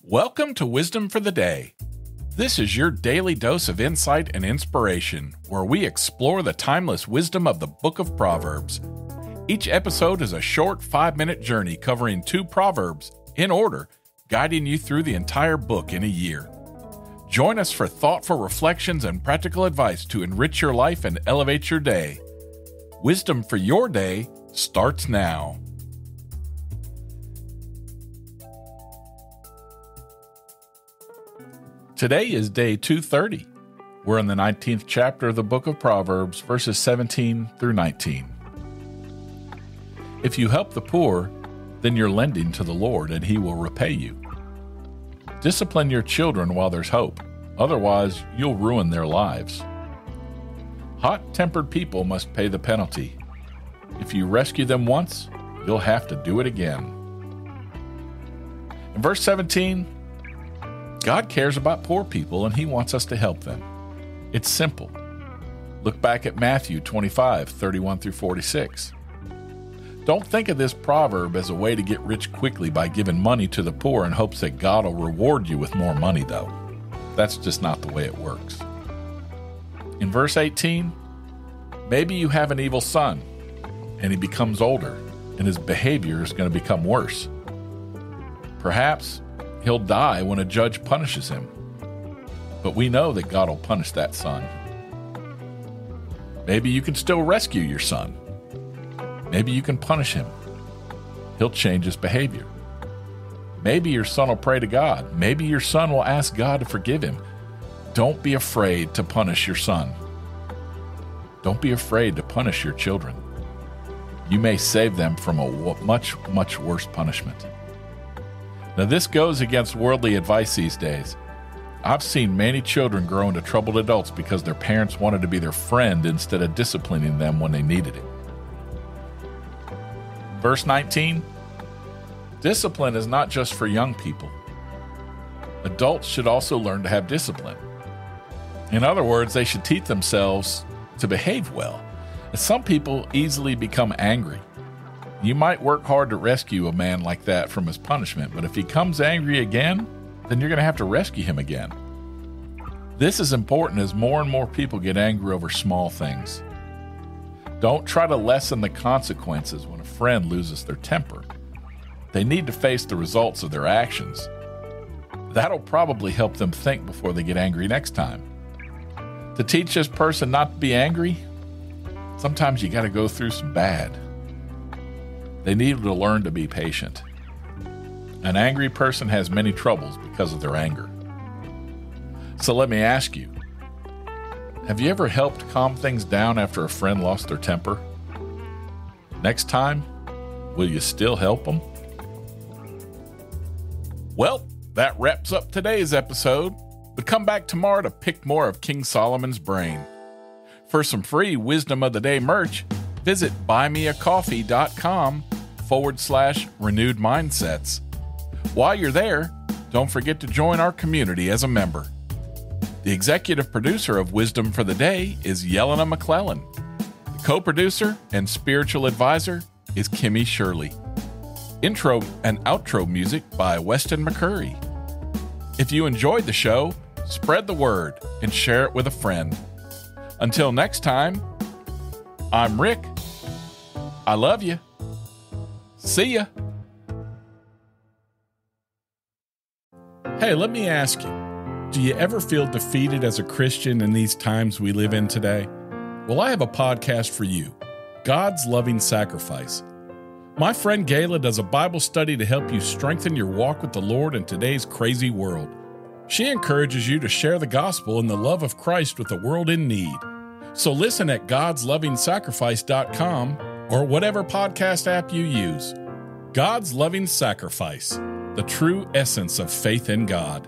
Welcome to Wisdom for the Day. This is your daily dose of insight and inspiration, where we explore the timeless wisdom of the book of Proverbs. Each episode is a short 5-minute journey covering 2 proverbs, in order, guiding you through the entire book in a year. Join us for thoughtful reflections and practical advice to enrich your life and elevate your day. Wisdom for your day starts now. Today is day 230. We're in the 19th chapter of the book of Proverbs, verses 17 through 19. If you help the poor, then you're lending to the Lord, and He will repay you. Discipline your children while there's hope, otherwise you'll ruin their lives. Hot-tempered people must pay the penalty. If you rescue them once, you'll have to do it again. In verse 17, God cares about poor people and He wants us to help them. It's simple. Look back at Matthew 25:31 through 46. Don't think of this proverb as a way to get rich quickly by giving money to the poor in hopes that God will reward you with more money, though. That's just not the way it works. In verse 18, maybe you have an evil son and he becomes older and his behavior is going to become worse. Perhaps he'll die when a judge punishes him. But we know that God will punish that son. Maybe you can still rescue your son. Maybe you can punish him. He'll change his behavior. Maybe your son will pray to God. Maybe your son will ask God to forgive him. Don't be afraid to punish your son. Don't be afraid to punish your children. You may save them from a much, much worse punishment. Now, this goes against worldly advice these days. I've seen many children grow into troubled adults because their parents wanted to be their friend instead of disciplining them when they needed it. Verse 19, discipline is not just for young people. Adults should also learn to have discipline. In other words, they should teach themselves to behave well. Some people easily become angry. You might work hard to rescue a man like that from his punishment, but if he comes angry again, then you're going to have to rescue him again. This is important as more and more people get angry over small things. Don't try to lessen the consequences when a friend loses their temper. They need to face the results of their actions. That'll probably help them think before they get angry next time. To teach this person not to be angry, sometimes you got to go through some bad. They need to learn to be patient. An angry person has many troubles because of their anger. So let me ask you, have you ever helped calm things down after a friend lost their temper? Next time, will you still help them? Well, that wraps up today's episode, but come back tomorrow to pick more of King Solomon's brain. For some free Wisdom of the Day merch, visit buymeacoffee.com/renewed mindsets. While you're there, don't forget to join our community as a member. The executive producer of Wisdom for the Day is Yelena McClellan. The co-producer and spiritual advisor is Gimme Shirley. Intro and outro music by Weston McCurry. If you enjoyed the show, spread the word and share it with a friend. Until next time, I'm Rick. I love you. See ya. Hey, let me ask you, do you ever feel defeated as a Christian in these times we live in today? Well, I have a podcast for you, God's Loving Sacrifice. My friend Gayla does a Bible study to help you strengthen your walk with the Lord in today's crazy world. She encourages you to share the gospel and the love of Christ with the world in need. So listen at godslovingsacrifice.com or whatever podcast app you use. God's Loving Sacrifice, the true essence of faith in God.